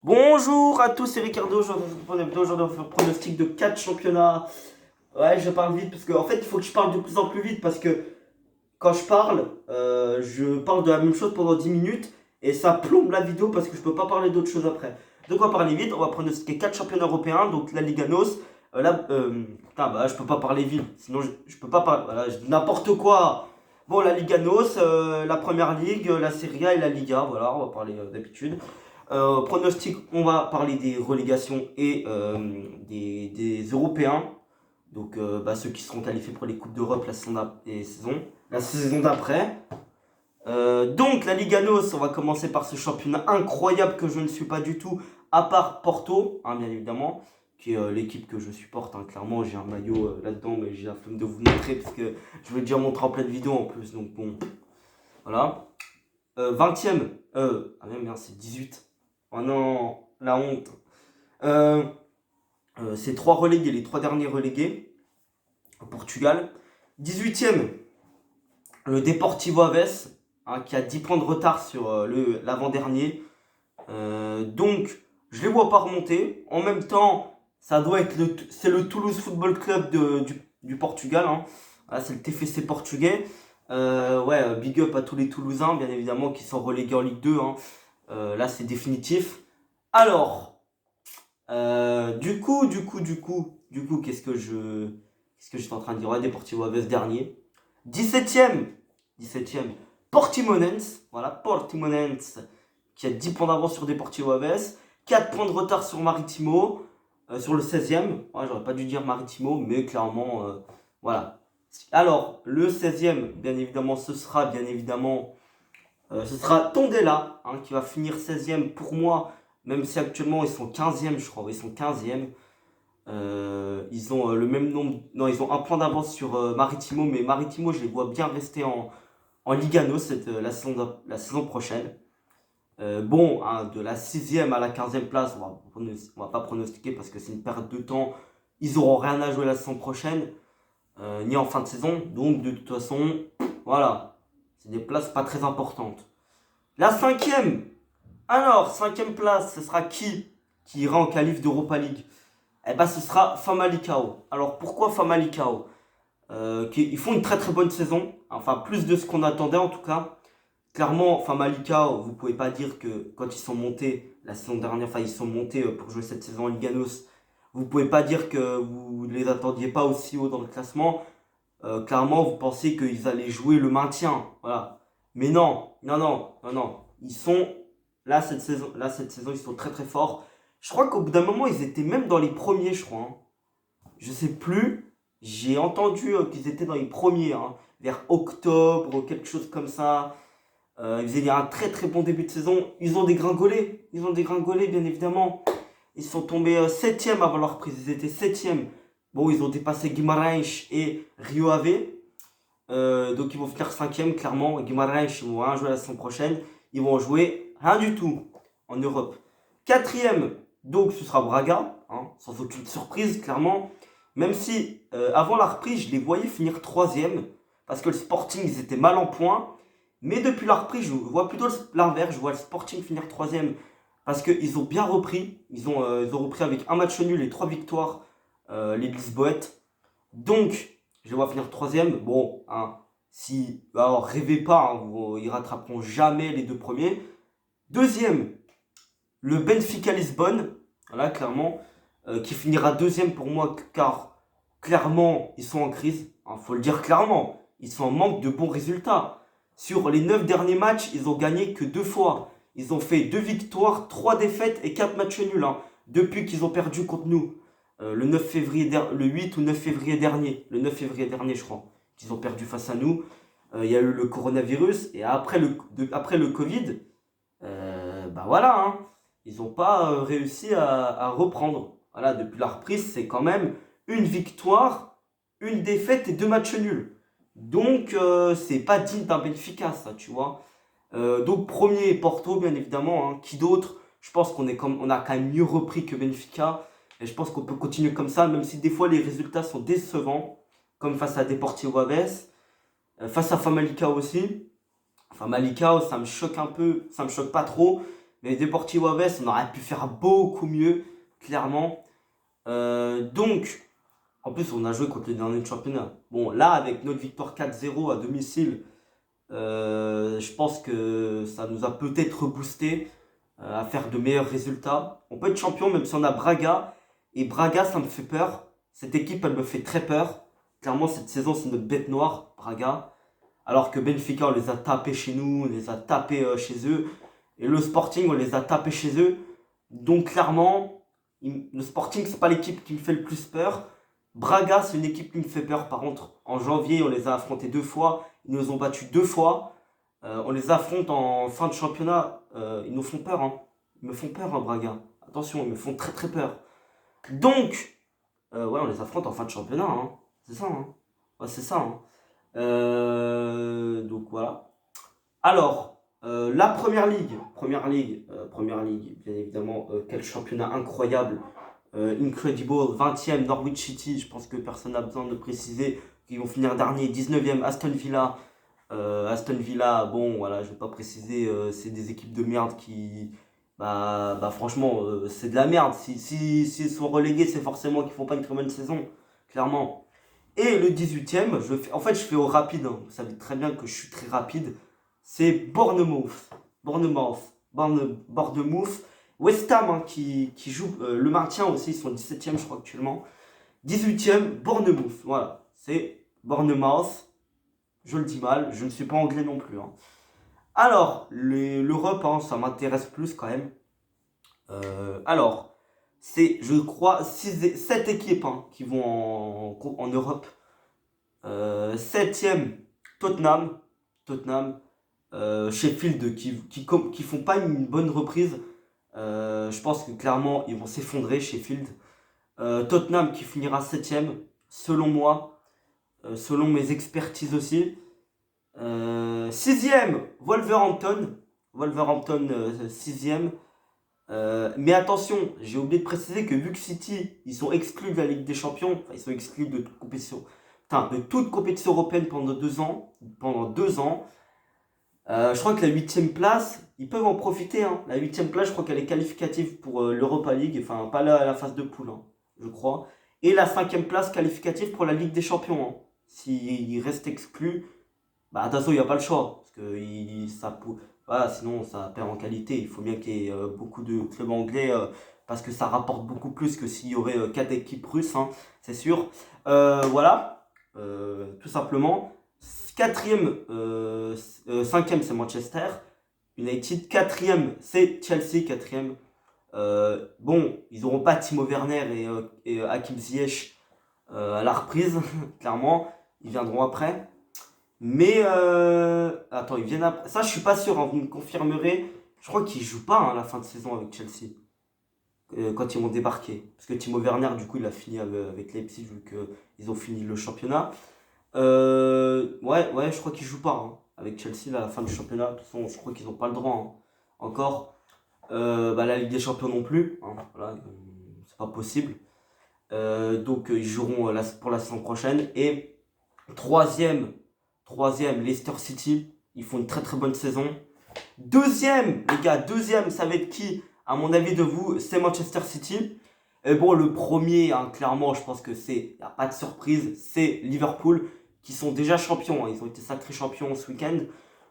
Bonjour à tous, c'est Ricardo. Aujourd'hui, on va faire un pronostic de 4 championnats. Ouais, je parle vite parce que en fait, il faut que je parle de plus en plus vite parce que quand je parle de la même chose pendant 10 minutes et ça plombe la vidéo parce que je peux pas parler d'autre chose après. Donc, on va parler vite. On va pronostiquer 4 championnats européens, donc la Liga NOS. Putain, bah, je peux pas parler vite, sinon je peux pas parler. Voilà, je dis n'importe quoi. Bon, la Liga NOS, la Première Ligue, la Serie A et la Liga. Voilà, on va parler d'habitude. Pronostic, on va parler des relégations et des Européens. Donc ceux qui seront qualifiés pour les Coupes d'Europe la saison d'après. Donc la Liga NOS, on va commencer par ce championnat incroyable que je ne suis pas du tout, à part Porto, hein, bien évidemment, qui est l'équipe que je supporte. Hein. Clairement, j'ai un maillot là-dedans, mais j'ai la flemme de vous montrer parce que je vais déjà montrer en pleine vidéo en plus. Donc bon, voilà. 20e, merde, c'est 18. Oh non, la honte. Euh, c'est 3 relégués, les 3 derniers relégués au Portugal. 18e, le Deportivo Aves, hein, qui a 10 points de retard sur l'avant-dernier. Donc, je les vois pas remonter. En même temps, c'est le Toulouse Football Club du Portugal. Hein. Voilà, c'est le TFC portugais. Big up à tous les Toulousains, bien évidemment, qui sont relégués en Ligue 2. Hein. Là, c'est définitif. Alors, qu'est-ce que j'étais en train de dire? Ouais, Deportivo Aves dernier. 17ème, 17ème, Portimonense. Voilà, Portimonense qui a 10 points d'avance sur Deportivo Aves. 4 points de retard sur Maritimo, sur le 16ème. Ouais, j'aurais pas dû dire Maritimo, mais clairement, voilà. Alors, le 16ème, bien évidemment, ce sera Tondela, hein, qui va finir 16ème pour moi, même si actuellement ils sont 15e, je crois. Ils sont 15e. Ils ont le même nombre. Non, ils ont un point d'avance sur Maritimo, mais Maritimo, je les vois bien rester en Liga NOS la saison prochaine. Hein, de la 6e à la 15e place, on va pas pronostiquer parce que c'est une perte de temps. Ils auront rien à jouer la saison prochaine, ni en fin de saison. Donc, de toute façon, voilà. C'est des places pas très importantes. La 5e. Alors, 5e place, ce sera qui ira en qualif d'Europa League? Eh ben, ce sera Famalicão. Alors, pourquoi Famalicão? Ils font une très très bonne saison. Enfin, plus de ce qu'on attendait en tout cas. Clairement, Famalicão, vous pouvez pas dire que quand ils sont montés la saison dernière, enfin ils sont montés pour jouer cette saison en Liga NOS, vous pouvez pas dire que vous ne les attendiez pas aussi haut dans le classement. Clairement, vous pensez qu'ils allaient jouer le maintien, voilà. Mais non, non, non, non, non. Ils sont cette saison, ils sont très très forts. Je crois qu'au bout d'un moment, ils étaient même dans les premiers, je crois. Hein. Je sais plus. J'ai entendu qu'ils étaient dans les premiers, hein, vers octobre, quelque chose comme ça. Ils faisaient un très très bon début de saison. Ils ont dégringolé. Ils ont dégringolé, bien évidemment. Ils sont tombés 7e avant leur reprise. Ils étaient 7e. Bon, ils ont dépassé Guimarães et Rio Ave. Donc ils vont finir 5e, clairement. Guimarães, ils vont rien jouer la saison prochaine. Ils vont jouer rien du tout en Europe. 4e, donc ce sera Braga. Hein, sans aucune surprise, clairement. Même si avant la reprise, je les voyais finir 3e. Parce que le Sporting, ils étaient mal en point. Mais depuis la reprise, je vois plutôt l'inverse. Je vois le Sporting finir 3e parce qu'ils ont bien repris. Ils ont repris avec un match nul et 3 victoires, les Lisboètes. Donc, je les vois finir 3e. Bon, hein, alors rêvez pas, hein, ils rattraperont jamais les deux premiers. Deuxième, le Benfica Lisbonne. Voilà, clairement. Qui finira deuxième pour moi car clairement, ils sont en crise. Il faut le dire clairement. Ils sont en manque de bons résultats. Sur les 9 derniers matchs, ils ont gagné que 2 fois. Ils ont fait 2 victoires, 3 défaites et 4 matchs nuls. Hein, depuis qu'ils ont perdu contre nous. Le 8 ou 9 février dernier. Le 9 février dernier, je crois. Qu'ils ont perdu face à nous. Il y a eu le coronavirus. Et après le Covid, voilà. Hein, ils n'ont pas réussi à reprendre. Voilà, depuis la reprise, c'est quand même une victoire, une défaite et 2 matchs nuls. Donc, c'est pas digne d'un Benfica, ça, tu vois. Donc, premier, Porto, bien évidemment. Hein. Qui d'autre? Je pense on a quand même mieux repris que Benfica. Et je pense qu'on peut continuer comme ça, même si des fois les résultats sont décevants, comme face à Deportivo Aves, face à Famalicão aussi. Famalicão, ça me choque un peu, ça me choque pas trop. Mais Deportivo Aves, on aurait pu faire beaucoup mieux, clairement. Donc, en plus, on a joué contre les derniers de championnat. Bon, là, avec notre victoire 4-0 à domicile, je pense que ça nous a peut-être boosté à faire de meilleurs résultats. On peut être champion même si on a Braga. Et Braga, ça me fait peur. Cette équipe, elle me fait très peur. Clairement, cette saison, c'est notre bête noire, Braga. Alors que Benfica, on les a tapés chez nous, on les a tapés chez eux. Et le Sporting, on les a tapés chez eux. Donc clairement, le Sporting, c'est pas l'équipe qui me fait le plus peur. Braga, c'est une équipe qui me fait peur. Par contre, en janvier, on les a affrontés 2 fois. Ils nous ont battus 2 fois. On les affronte en fin de championnat. Ils nous font peur. Hein. Ils me font peur, hein, Braga. Attention, ils me font très très peur. Donc, ouais, on les affronte en fin de championnat. Hein. C'est ça. Hein. Ouais, c'est ça. Hein. Donc voilà. Alors, la Première Ligue, bien évidemment, quel championnat incroyable. Incredible, 20e Norwich City, je pense que personne n'a besoin de préciser qu'ils vont finir dernier, 19e Aston Villa. Aston Villa, bon voilà, je vais pas préciser, c'est des équipes de merde qui, franchement, c'est de la merde. S'ils sont relégués, c'est forcément qu'ils font pas une très bonne saison, clairement. Et le 18e, en fait, je fais au rapide, hein. Vous savez très bien que je suis très rapide. C'est Bournemouth. Bournemouth. Bournemouth. West Ham, hein, qui joue le maintien aussi, ils sont 17e, je crois, actuellement. 18e, Bournemouth. Voilà, c'est Bournemouth. Je le dis mal, je ne suis pas anglais non plus. Hein. Alors, l'Europe, hein, ça m'intéresse plus quand même. Alors, c'est, je crois, 7 équipes hein, qui vont en Europe. 7e, Tottenham. Tottenham. Sheffield qui font pas une bonne reprise. Je pense que clairement ils vont s'effondrer, Sheffield. Tottenham qui finira 7e, selon moi, selon mes expertises aussi. 6e, Wolverhampton. Wolverhampton 6e. Mais attention, j'ai oublié de préciser que vu que City, ils sont exclus de la Ligue des Champions, enfin ils sont exclus de toute compétition, européenne pendant 2 ans. Je crois que la 8e place, ils peuvent en profiter. Hein. La 8e place, je crois qu'elle est qualificative pour l'Europa League, enfin pas la phase de poule, hein, je crois. Et la 5e place qualificative pour la Ligue des Champions. Hein. S'ils restent exclus, de toute façon, il n'y a pas le choix. Parce que voilà, sinon, ça perd en qualité. Il faut bien qu'il y ait beaucoup de clubs anglais parce que ça rapporte beaucoup plus que s'il y aurait 4 équipes russes, hein, c'est sûr. Voilà, tout simplement. 5e, c'est Manchester United. 4e, c'est Chelsea. 4e. Bon, ils n'auront pas Timo Werner et Hakim Ziyech à la reprise, clairement. Ils viendront après. Mais, attends, ils viennent après. Ça, je suis pas sûr, hein, vous me confirmerez. Je crois qu'ils jouent pas hein, la fin de saison avec Chelsea. Quand ils vont débarquer. Parce que Timo Werner, du coup, il a fini avec Leipzig, vu qu'ils ont fini le championnat. Ouais, je crois qu'ils jouent pas hein, avec Chelsea à la fin du championnat. De toute façon, je crois qu'ils n'ont pas le droit hein, encore. La Ligue des Champions non plus. Hein, voilà, c'est pas possible. Donc, ils joueront pour la saison prochaine. Et troisième, Leicester City. Ils font une très très bonne saison. Deuxième, les gars, ça va être qui? À mon avis de vous, c'est Manchester City. Et bon, le premier, hein, clairement, je pense que il n'y a pas de surprise, c'est Liverpool, qui sont déjà champions. Hein. Ils ont été sacrés champions ce week-end.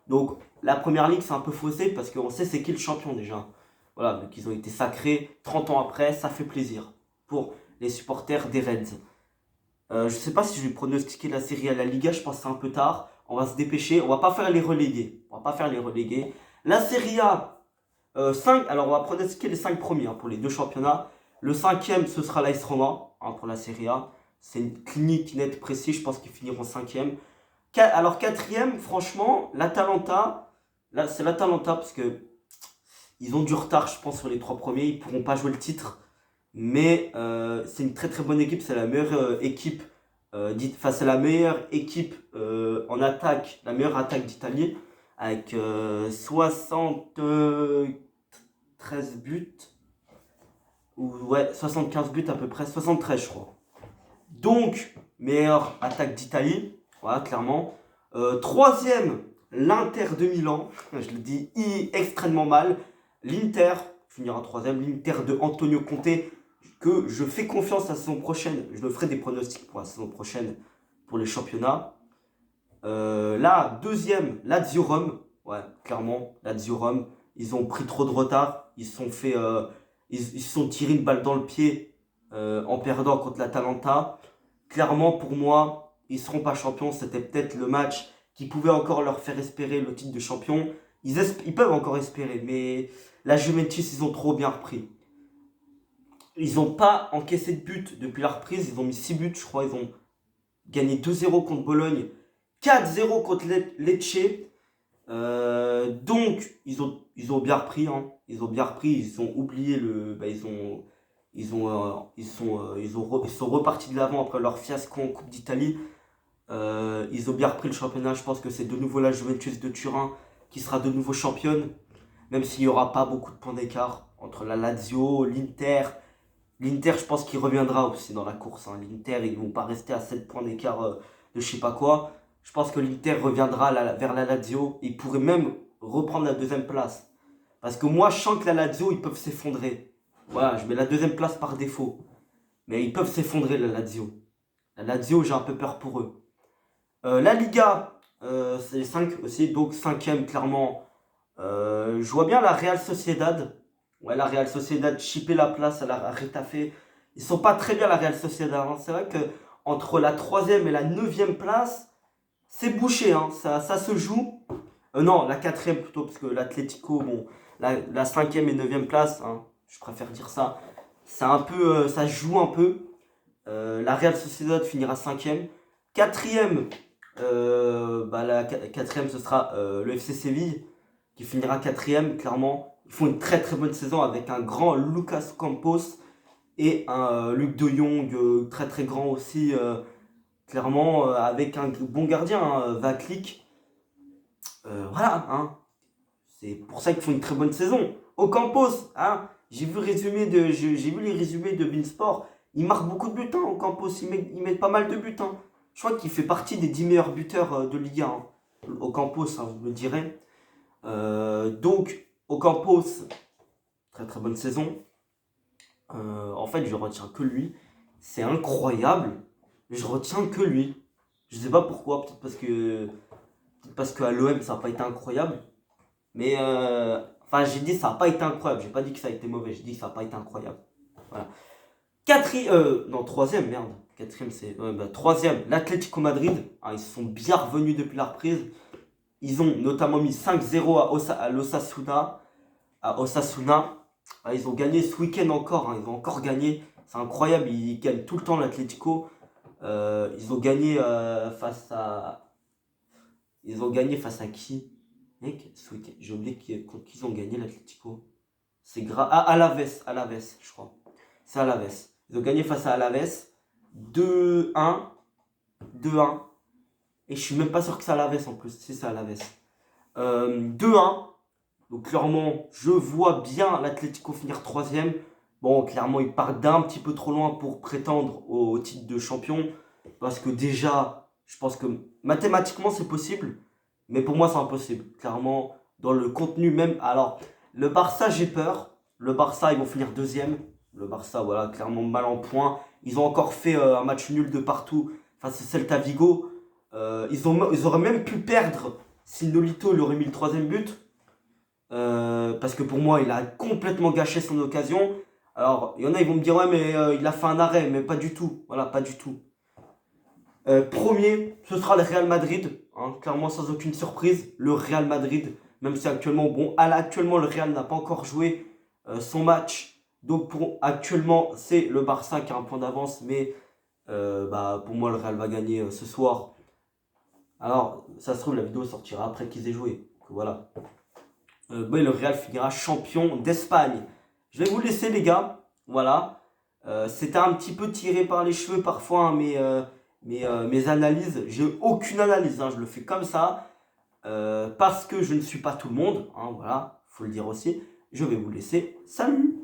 Donc, la première ligue, c'est un peu faussé parce qu'on sait c'est qui le champion déjà. Voilà, donc ils ont été sacrés 30 ans après, ça fait plaisir pour les supporters des Reds. Je sais pas si je vais pronostiquer la série à la Liga, je pense que c'est un peu tard. On va se dépêcher, on va pas faire les relégués. La Serie A, 5, alors on va pronostiquer les 5 premiers hein, pour les deux championnats. Le 5e, ce sera l'AS Roma hein, pour la Serie A. C'est une clinique nette précise, je pense qu'ils finiront 5e. Alors 4e, franchement, l'Atalanta, là c'est l'Atalanta parce que ils ont du retard, je pense, sur les 3 premiers. Ils pourront pas jouer le titre. Mais c'est une très très bonne équipe, c'est la meilleure équipe, c'est la meilleure équipe en attaque, la meilleure attaque d'Italie, avec 73 buts, ou ouais, 75 buts à peu près, 73 je crois. Donc, meilleure attaque d'Italie, voilà, clairement. Troisième, l'Inter de Milan, je le dis extrêmement mal. l'Inter finira troisième. L'Inter de Antonio Conte, que je fais confiance la saison prochaine. Je le ferai des pronostics pour la saison prochaine pour les championnats. Là, deuxième, Lazio Rome. Ouais, clairement, Lazio Rome. Ils ont pris trop de retard. Ils se sont tirés une balle dans le pied en perdant contre l'Atalanta. Clairement, pour moi, ils seront pas champions. C'était peut-être le match qui pouvait encore leur faire espérer le titre de champion. Ils peuvent encore espérer, mais la Juventus, ils ont trop bien repris. Ils n'ont pas encaissé de but depuis la reprise. Ils ont mis 6 buts, je crois. Ils ont gagné 2-0 contre Bologne, 4-0 contre Lecce. Donc, ils ont bien repris. Hein. Ils ont bien repris. Ils ont oublié le. Bah, ils sont repartis de l'avant après leur fiasco en Coupe d'Italie. Ils ont bien repris le championnat. Je pense que c'est de nouveau la Juventus de Turin qui sera de nouveau championne. Même s'il n'y aura pas beaucoup de points d'écart entre la Lazio, l'Inter. L'Inter, je pense qu'il reviendra aussi dans la course. Hein. L'Inter, ils ne vont pas rester à 7 points d'écart de je sais pas quoi. Je pense que l'Inter reviendra vers la Lazio. Ils pourraient même reprendre la deuxième place. Parce que moi, je sens que la Lazio, ils peuvent s'effondrer. Voilà, je mets la deuxième place par défaut. Mais ils peuvent s'effondrer, la Lazio. La Lazio, j'ai un peu peur pour eux. La Liga, c'est 5 aussi. Donc, cinquième, clairement. Je vois bien la Real Sociedad. Ouais, la Real Sociedad chipper la place à la Retafe. Ils sont pas très bien, la Real Sociedad. Hein. C'est vrai que entre la troisième et la neuvième place, c'est bouché. Hein. Ça se joue. Non, la quatrième plutôt, parce que l'Atlético, bon, la cinquième et neuvième place, hein, je préfère dire ça. C'est un peu, ça se joue un peu. La Real Sociedad finira cinquième. Quatrième, la quatrième, ce sera le FC Séville qui finira quatrième, clairement. Ils font une très très bonne saison avec un grand Lucas Campos et un Luc de Jong très très grand aussi, clairement, avec un bon gardien, hein, Vaklik. Voilà, hein. C'est pour ça qu'ils font une très bonne saison. Ocampos, hein, j'ai vu les résumés de Beansport. Il marque beaucoup de buts, hein, Ocampos. Il met pas mal de buts. Hein. Je crois qu'il fait partie des 10 meilleurs buteurs de Liga. Hein. Ocampos, hein, vous me direz. Donc, Ocampos, très très bonne saison. En fait, je retiens que lui. C'est incroyable. Je retiens que lui. Je sais pas pourquoi. Peut-être parce qu'à l'OM, ça n'a pas été incroyable. Mais, enfin, j'ai dit ça n'a pas été incroyable. J'ai pas dit que ça a été mauvais. J'ai dit que ça n'a pas été incroyable. Voilà. Non, troisième, merde. Quatrième, c'est. Troisième, l'Atlético Madrid. Ah, ils se sont bien revenus depuis la reprise. Ils ont notamment mis 5-0 à l'Osasuna. À Osasuna. Ah, ils ont gagné ce week-end encore. Hein. Ils ont encore gagné. C'est incroyable. Ils gagnent tout le temps, l'Atlético. Ils ont gagné face à. Ils ont gagné face à qui? Mec, ce week-end, j'ai oublié contre qui ils ont gagné, l'Atlético. C'est grave. Ah, Alaves, je crois. C'est Alaves. Ils ont gagné face à Alaves. 2-1. 2-1. Et je suis même pas sûr que c'est Alaves en plus. Si, c'est Alaves. 2-1. Donc clairement, je vois bien l'Atlético finir troisième. Bon, clairement, ils partent d'un petit peu trop loin pour prétendre au titre de champion. Parce que déjà, je pense que mathématiquement, c'est possible. Mais pour moi, c'est impossible. Clairement, dans le contenu même. Alors, le Barça, j'ai peur. Le Barça, ils vont finir deuxième. Le Barça, voilà, clairement mal en point. Ils ont encore fait un match nul de partout face à Celta Vigo. Ils auraient même pu perdre si Nolito il aurait mis le troisième but. Parce que pour moi, il a complètement gâché son occasion. Alors, il y en a, ils vont me dire, ouais, mais il a fait un arrêt. Mais pas du tout. Voilà, pas du tout. Premier, ce sera le Real Madrid. Hein, clairement, sans aucune surprise. Le Real Madrid, même si actuellement, actuellement, le Real n'a pas encore joué son match. Donc, actuellement, c'est le Barça qui a un point d'avance. Mais pour moi, le Real va gagner ce soir. Alors, ça se trouve, la vidéo sortira après qu'ils aient joué. Donc, voilà. Le Real finira champion d'Espagne. Je vais vous laisser, les gars. Voilà. C'était un petit peu tiré par les cheveux parfois, hein, mes analyses. J'ai aucune analyse. Hein, je le fais comme ça. Parce que je ne suis pas tout le monde. Hein, voilà. Faut le dire aussi. Je vais vous laisser. Salut!